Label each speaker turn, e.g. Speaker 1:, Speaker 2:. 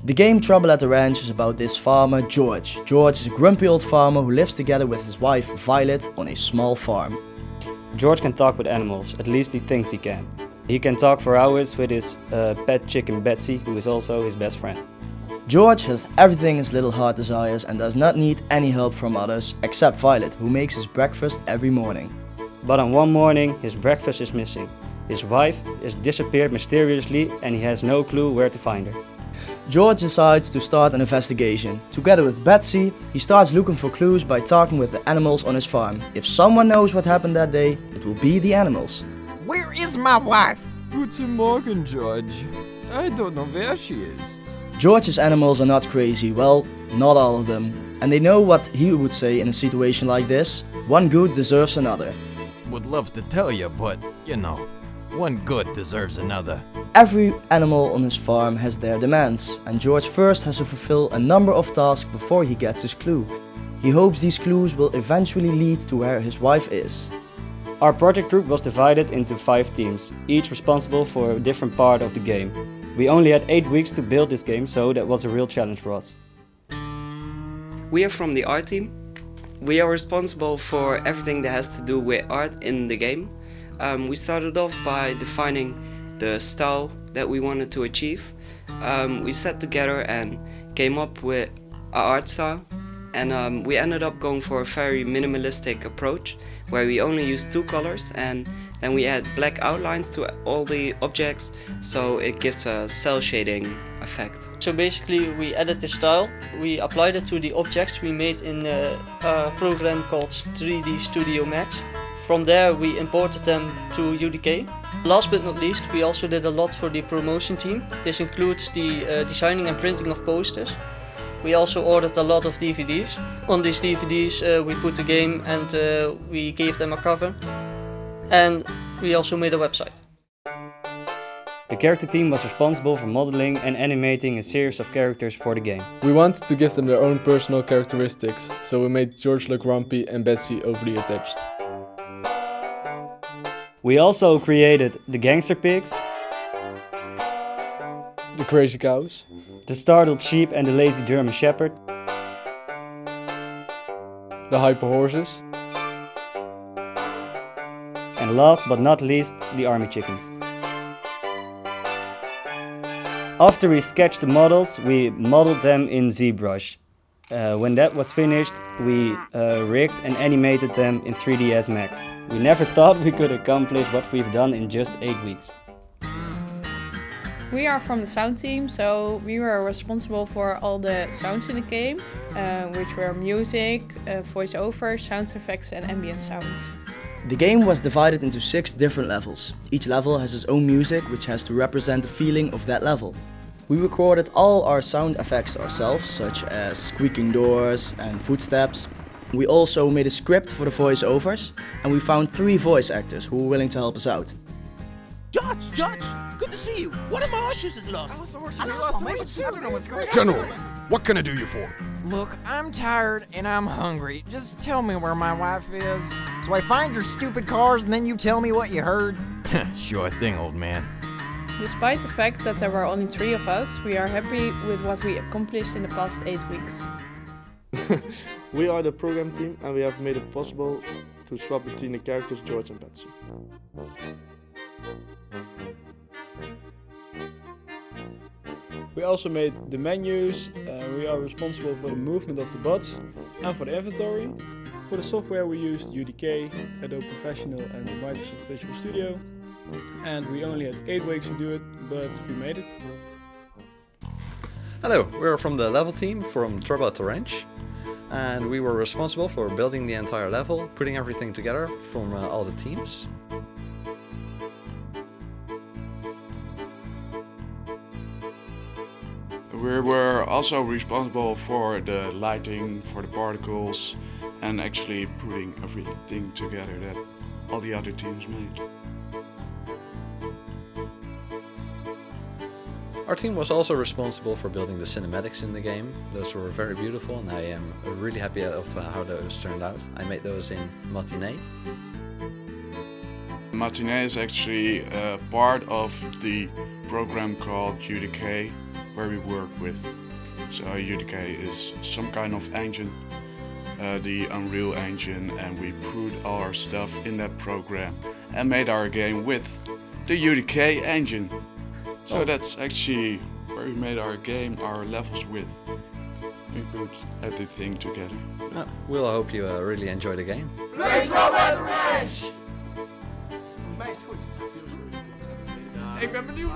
Speaker 1: The game Trouble at the Ranch is about this farmer, George. George is a grumpy old farmer who lives together with his wife, Violet, on a small farm.
Speaker 2: George can talk with animals, at least he thinks he can. He can talk for hours with his pet chicken Betsy, who is also his best friend.
Speaker 1: George has everything his little heart desires and does not need any help from others, except Violet, who makes his breakfast every morning.
Speaker 2: But on one morning, his breakfast is missing. His wife is disappeared mysteriously and he has no clue where to find her.
Speaker 1: George decides to start an investigation. Together with Betsy, he starts looking for clues by talking with the animals on his farm. If someone knows what happened that day, it will be the animals.
Speaker 3: Where is my wife?
Speaker 4: Guten Morgen, George. I don't know where she is.
Speaker 1: George's animals are not crazy, well, not all of them. And they know what he would say in a situation like this: one good deserves another.
Speaker 3: Would love to tell you, but, you know, one good deserves another.
Speaker 1: Every animal on his farm has their demands, and George first has to fulfill a number of tasks before he gets his clue. He hopes these clues will eventually lead to where his wife is.
Speaker 2: Our project group was divided into 5 teams, each responsible for a different part of the game. We only had 8 weeks to build this game, so that was a real challenge for us.
Speaker 5: We are from the art team. We are responsible for everything that has to do with art in the game. We started off by defining the style that we wanted to achieve. We sat together and came up with our art style, and we ended up going for a very minimalistic approach where we only used 2 colors, and then we add black outlines to all the objects, so it gives a cell shading effect.
Speaker 6: So basically we added this style, we applied it to the objects we made in a program called 3D Studio Max. From there we imported them to UDK. Last but not least, we also did a lot for the promotion team. This includes the designing and printing of posters. We also ordered a lot of DVDs. On these DVDs we put the game and we gave them a cover. And we also made a website.
Speaker 2: The character team was responsible for modeling and animating a series of characters for the game.
Speaker 4: We wanted to give them their own personal characteristics, so we made George look grumpy and Betsy overly attached.
Speaker 2: We also created the gangster pigs,
Speaker 4: The crazy cows,
Speaker 2: the startled sheep and the lazy German shepherd,
Speaker 4: the hyper horses,
Speaker 2: and last but not least, the army chickens. After we sketched the models, we modeled them in ZBrush. When that was finished, we rigged and animated them in 3ds Max. We never thought we could accomplish what we've done in just 8 weeks.
Speaker 7: We are from the sound team, so we were responsible for all the sounds in the game, which were music, voiceover, sound effects and ambient sounds.
Speaker 1: The game was divided into 6 different levels. Each level has its own music, which has to represent the feeling of that level. We recorded all our sound effects ourselves, such as squeaking doors and footsteps. We also made a script for the voiceovers, and we found 3 voice actors who were willing to help us out.
Speaker 8: Judge, good to see you. One of my horseshoes is lost. I lost my horse too. I don't know what's going on.
Speaker 3: General, what can I do you for?
Speaker 9: Look, I'm tired and I'm hungry. Just tell me where my wife is. So I find your stupid cars and then you tell me what you heard?
Speaker 3: Sure thing, old man.
Speaker 7: Despite the fact that there were only 3 of us, we are happy with what we accomplished in the past 8 weeks.
Speaker 10: We are the program team and we have made it possible to swap between the characters George and Betsy.
Speaker 11: We also made the menus, we are responsible for the movement of the bots and for the inventory. For the software we used UDK, Adobe Professional and Microsoft Visual Studio. And we only had 8 weeks to do it, but we made it.
Speaker 12: Hello, we're from the level team from Trouble at the Ranch. And we were responsible for building the entire level, putting everything together from all the teams.
Speaker 13: We were also responsible for the lighting, for the particles, and actually putting everything together that all the other teams made.
Speaker 12: Our team was also responsible for building the cinematics in the game. Those were very beautiful and I am really happy of how those turned out. I made those in Matinee.
Speaker 13: Matinee is actually part of the program called UDK, where we work with. So UDK is some kind of engine, the Unreal Engine, and we put all our stuff in that program and made our game with the UDK engine. So that's actually where we made our game, our levels with. We put everything together.
Speaker 12: We'll hope you really enjoy the game.
Speaker 8: Play Trouble at the Ranch!
Speaker 11: Volgens mij is het goed. Ik ben benieuwd.